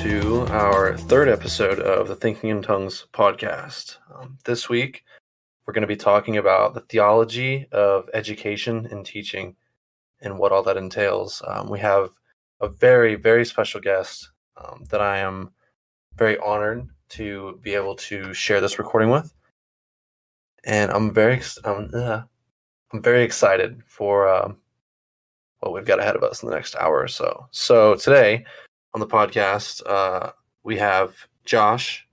to our third episode of the Thinking in Tongues podcast. This week, we're going to be talking about the theology of education and teaching and what all that entails. We have a very, very special guest that I am very honored to be able to share this recording with, and I'm very excited for what we've got ahead of us in the next hour or so. So today on the podcast, we have Josh,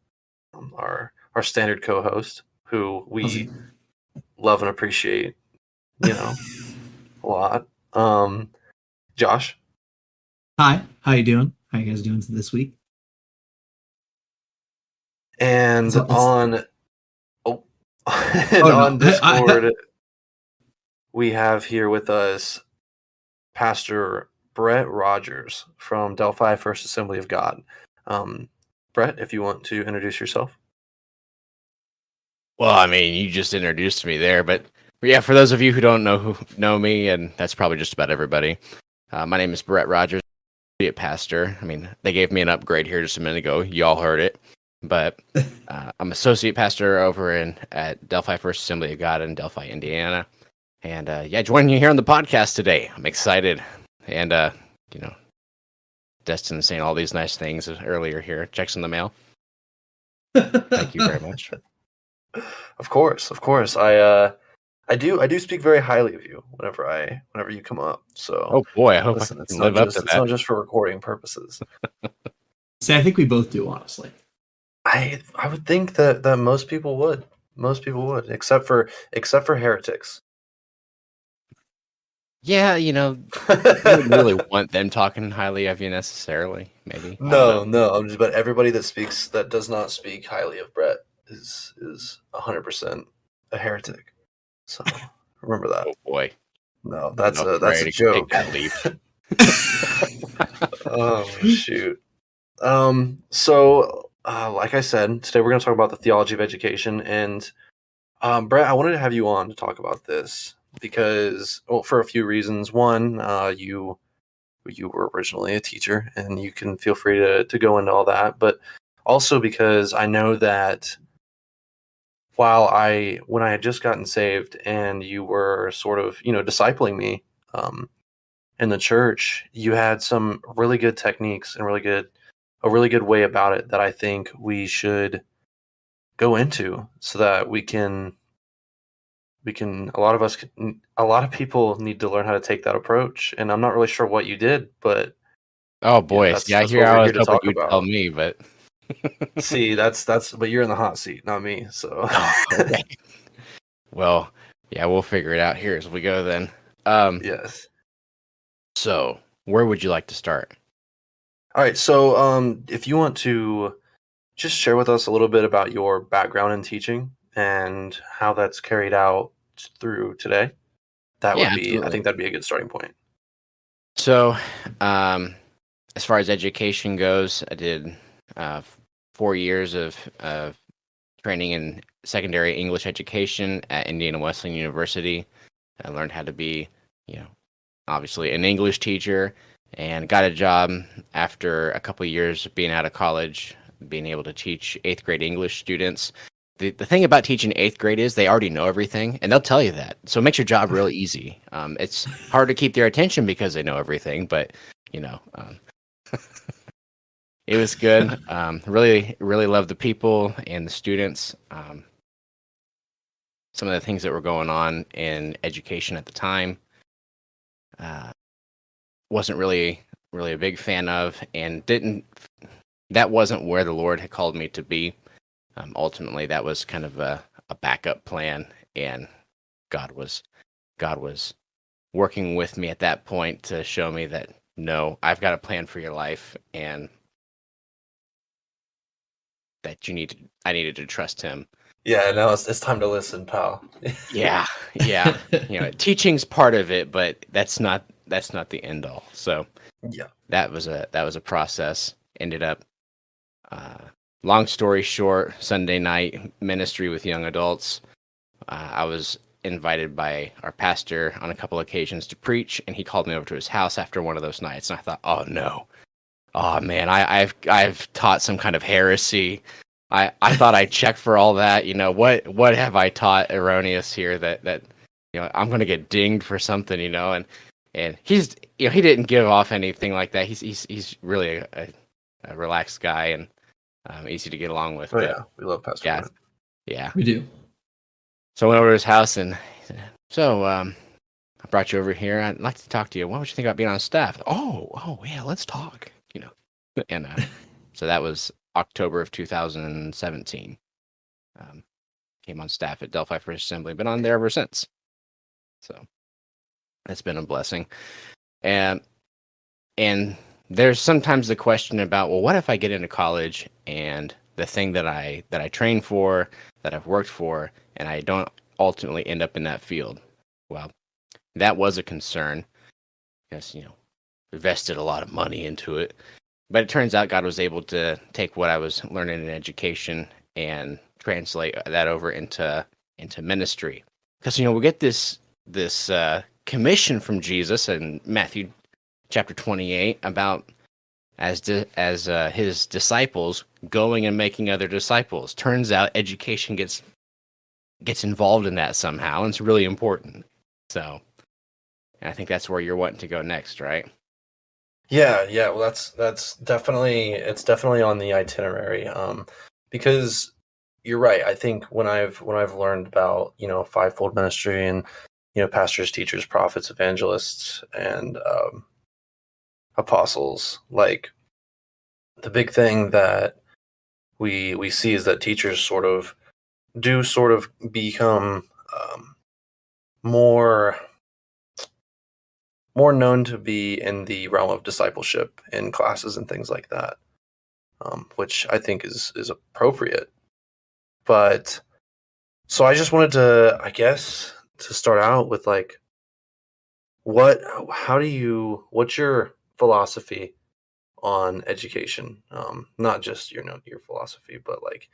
our standard co-host, who we love and appreciate, a lot. Josh. Hi, how you doing? How you guys doing this week? And on Discord, we have here with us Pastor Brett Rogers from Delphi First Assembly of God. Brett, if you want to introduce yourself. Well, I mean, you just introduced me there, but yeah, for those of you who don't know me, and that's probably just about everybody, my name is Brett Rogers, associate pastor. I mean, they gave me an upgrade here just a minute ago. You all heard it, but I'm associate pastor over at Delphi First Assembly of God in Delphi, Indiana, and joining you here on the podcast today. I'm excited, and Destin saying all these nice things earlier here. Checks in the mail. Thank you very much. Of course. I do speak very highly of you whenever you come up. So, oh boy, I hope I can live up to that. It's not just for recording purposes. See, I think we both do, honestly. I would think that most people would. Most people would, except for heretics. Yeah, I wouldn't really want them talking highly of you necessarily. Maybe. No. But everybody that does not speak highly of Brett is 100% a heretic. So remember that. Oh boy. No, that's a joke. Take that leap. Oh shoot. So like I said, today we're going to talk about the theology of education, and Brett, I wanted to have you on to talk about this because, well, for a few reasons. One, you were originally a teacher, and you can feel free to go into all that, but also because I know that when I had just gotten saved and you were sort of, discipling me in the church, you had some really good techniques and a really good way about it that I think we should go into so that a lot of people need to learn how to take that approach. And I'm not really sure what you did, but oh boy, that's I what hear we're I was here to hoping talk you'd about. tell me, but see, but you're in the hot seat, not me. So okay. Well, yeah, we'll figure it out here as we go then. Yes. So, where would you like to start? All right. So, if you want to just share with us a little bit about your background in teaching and how that's carried out through today, Absolutely. I think that'd be a good starting point. So, as far as education goes, I did 4 years of training in secondary English education at Indiana Wesleyan University. I learned how to be, obviously an English teacher, and got a job after a couple of years of being out of college, being able to teach 8th grade English students. The thing about teaching 8th grade is they already know everything, and they'll tell you that. So it makes your job really easy. It's hard to keep their attention because they know everything, but, it was good. Really, really loved the people and the students. Some of the things that were going on in education at the time wasn't really a big fan of, and that wasn't where the Lord had called me to be. Ultimately, that was kind of a backup plan, and God was working with me at that point to show me that no, I've got a plan for your life, and that I needed to trust Him. Yeah, now it's time to listen, pal. Yeah. Teaching's part of it, but that's not the end all. So yeah, that was a process. Ended up, long story short, Sunday night ministry with young adults. I was invited by our pastor on a couple occasions to preach, and he called me over to his house after one of those nights, and I thought, oh oh man, I've taught some kind of heresy. I thought I checked for all that. What have I taught erroneous here that I'm gonna get dinged for something, and he's he didn't give off anything like that. He's really a relaxed guy and easy to get along with. Oh But yeah, we love Pastor yeah, Ryan. yeah. We do. So I went over to his house and he said, so I brought you over here. I'd like to talk to you. What would you think about being on staff? Oh yeah, let's talk. And so that was October of 2017. Came on staff at Delphi First Assembly. Been on there ever since. So it's been a blessing. And there's sometimes the question about, well, what if I get into college and the thing that I train for, that I've worked for, and I don't ultimately end up in that field? Well, that was a concern because, invested a lot of money into it. But it turns out God was able to take what I was learning in education and translate that over into ministry. Because we get this commission from Jesus in Matthew chapter 28 about as his disciples going and making other disciples. Turns out education gets involved in that somehow, and it's really important. So I think that's where you're wanting to go next, right? Yeah. Well, that's definitely on the itinerary. Because you're right. I think when I've learned about fivefold ministry and pastors, teachers, prophets, evangelists, and apostles, like the big thing that we see is that teachers sort of become more known to be in the realm of discipleship in classes and things like that, which I think is appropriate. But so I just wanted to, I guess, to start out with like, what's your philosophy on education? Not just your philosophy, but like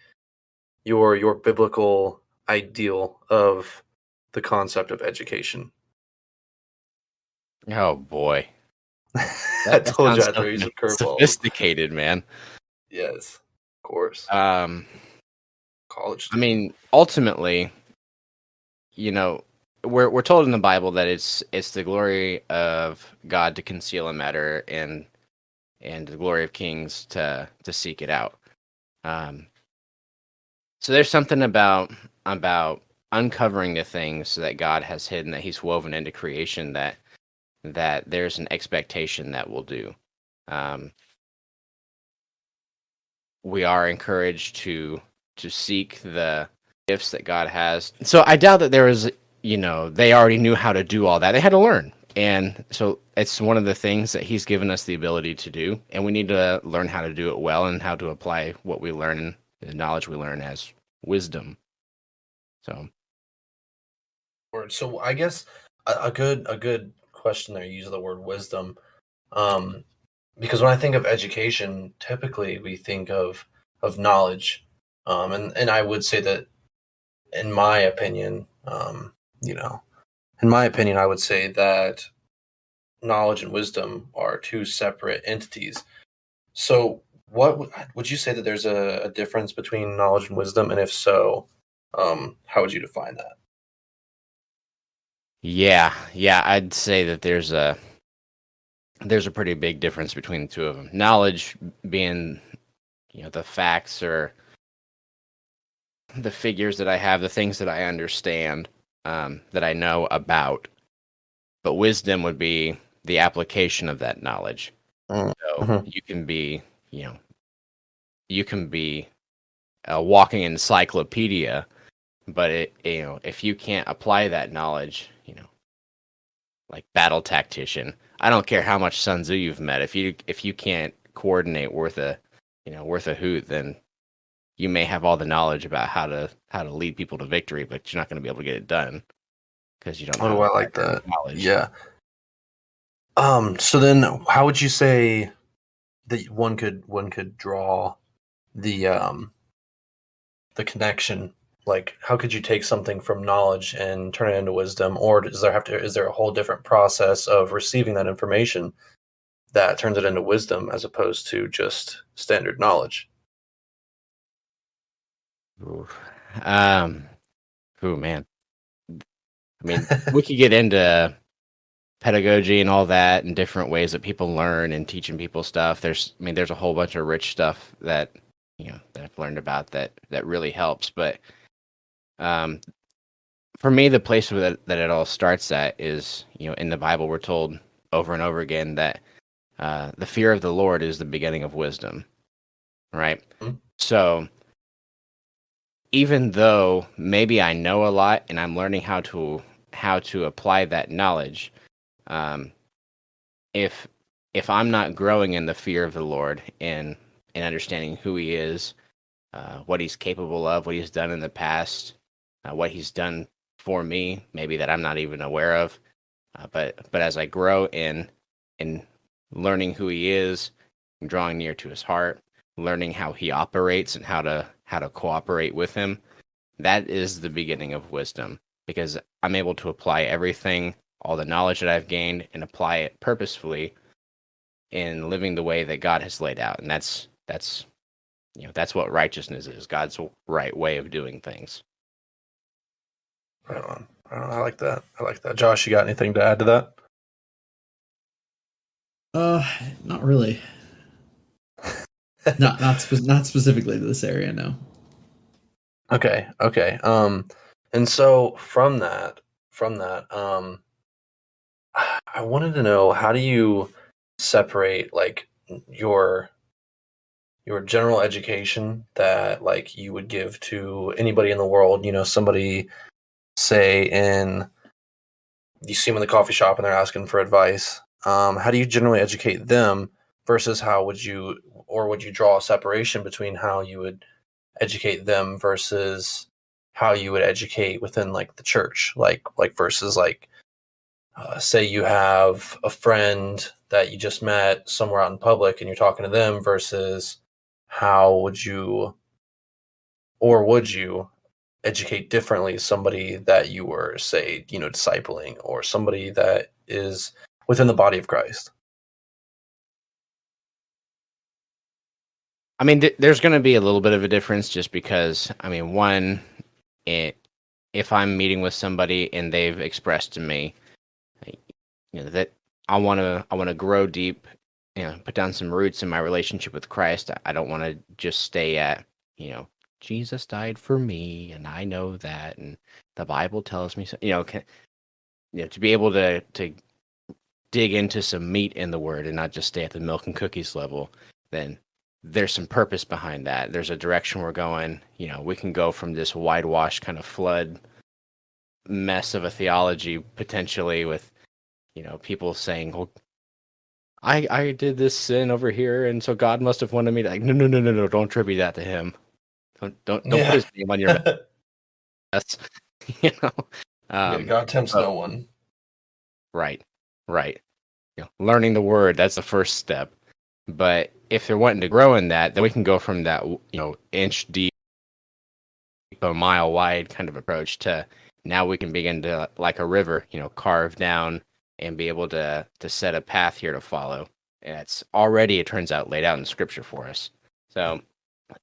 your biblical ideal of the concept of education. Oh boy. I That told you sounds I'd throw you some curveballs. sophisticated, man. Yes, of course. College I student. mean, ultimately, we're told in the Bible that it's the glory of God to conceal a matter and the glory of kings to seek it out. So there's something about uncovering the things that God has hidden, that He's woven into creation, that there's an expectation that we'll do. We are encouraged to seek the gifts that God has. So I doubt that there was, they already knew how to do all that. They had to learn. And so it's one of the things that He's given us the ability to do. And we need to learn how to do it well and how to apply what we learn, the knowledge we learn, as wisdom. So I guess a good question there. You use the word wisdom, because when I think of education, typically we think of knowledge, and I would say that, in my opinion, I would say that knowledge and wisdom are two separate entities. So, what would you say that there's a difference between knowledge and wisdom, and if so, how would you define that? Yeah, I'd say that there's a pretty big difference between the two of them. Knowledge being, the facts or the figures that I have, the things that I understand, that I know about. But wisdom would be the application of that knowledge. So you can be, a walking encyclopedia, but if you can't apply that knowledge, like battle tactician, I don't care how much Sun Tzu you've met. If you can't coordinate worth a hoot, then you may have all the knowledge about how to lead people to victory, but you're not going to be able to get it done because you don't know. Oh, I like that. Knowledge. Yeah. So then, how would you say that one could draw the connection? Like, how could you take something from knowledge and turn it into wisdom, or is there a whole different process of receiving that information that turns it into wisdom as opposed to just standard knowledge? Ooh. Man. I mean, we could get into pedagogy and all that and different ways that people learn and teaching people stuff. There's a whole bunch of rich stuff that, that I've learned about that really helps. But for me, the place that it all starts at is, in the Bible, we're told over and over again that the fear of the Lord is the beginning of wisdom, right? Mhm. So, even though maybe I know a lot and I'm learning how to apply that knowledge, if I'm not growing in the fear of the Lord and understanding who He is, what He's capable of, what He's done in the past, what He's done for me, maybe that I'm not even aware of, but as I grow in learning who He is, drawing near to His heart, learning how He operates and how to cooperate with Him, that is the beginning of wisdom, because I'm able to apply everything, all the knowledge that I've gained, and apply it purposefully in living the way that God has laid out. And that's what righteousness is, God's right way of doing things. Right on. I like that. Josh, you got anything to add to that? Not really. not specifically to this area, no. Okay. And so from that, I wanted to know, how do you separate like your general education that like you would give to anybody in the world, somebody say you see them in the coffee shop and they're asking for advice. How do you generally educate them versus would you draw a separation between how you would educate them versus how you would educate within like the church, like versus like say you have a friend that you just met somewhere out in public and you're talking to them versus how would you educate differently somebody that you were, say, discipling, or somebody that is within the body of Christ? I mean, there's going to be a little bit of a difference, just because, one, if I'm meeting with somebody and they've expressed to me, that I want to grow deep, put down some roots in my relationship with Christ. I don't want to just stay at, Jesus died for me, and I know that, and the Bible tells me so. To be able to dig into some meat in the Word and not just stay at the milk and cookies level, then there's some purpose behind that. There's a direction we're going. We can go from this whitewash kind of flood mess of a theology potentially with, people saying, well, I did this sin over here, and so God must have wanted me to, like, no, don't attribute that to Him. Don't put His name on your mess. God tempts no one. Right. Learning the Word, that's the first step. But if they're wanting to grow in that, then we can go from that, inch deep, a mile wide kind of approach to now we can begin to, like a river, carve down and be able to set a path here to follow. And it's already, it turns out, laid out in Scripture for us. So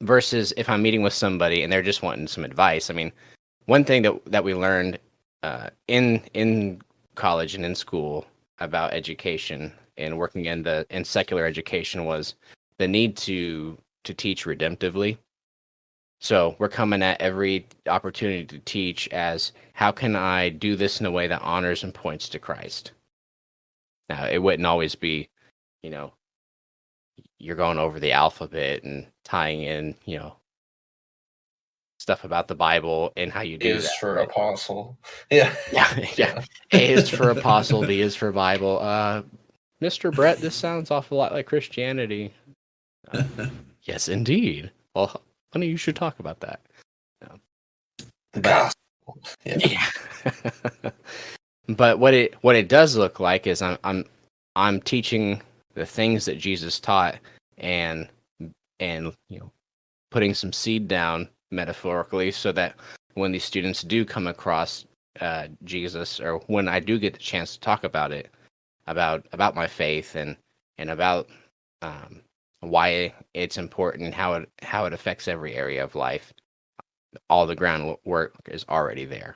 versus if I'm meeting with somebody and they're just wanting some advice. One thing that we learned in college and in school about education and working in secular education was the need to teach redemptively. So we're coming at every opportunity to teach as, how can I do this in a way that honors and points to Christ? Now, it wouldn't always be, you're going over the alphabet and tying in, stuff about the Bible and how you do that. A is for right? apostle. Yeah. A is for apostle, B is for Bible. Mr. Brett, this sounds awful lot like Christianity. Yes, indeed. Well, honey, you should talk about that. The gospel. Yeah. But what it does look like is I'm teaching the things that Jesus taught, and putting some seed down metaphorically, so that when these students do come across Jesus, or when I do get the chance to talk about it, about my faith and and about why it's important and how it affects every area of life. All the groundwork is already there.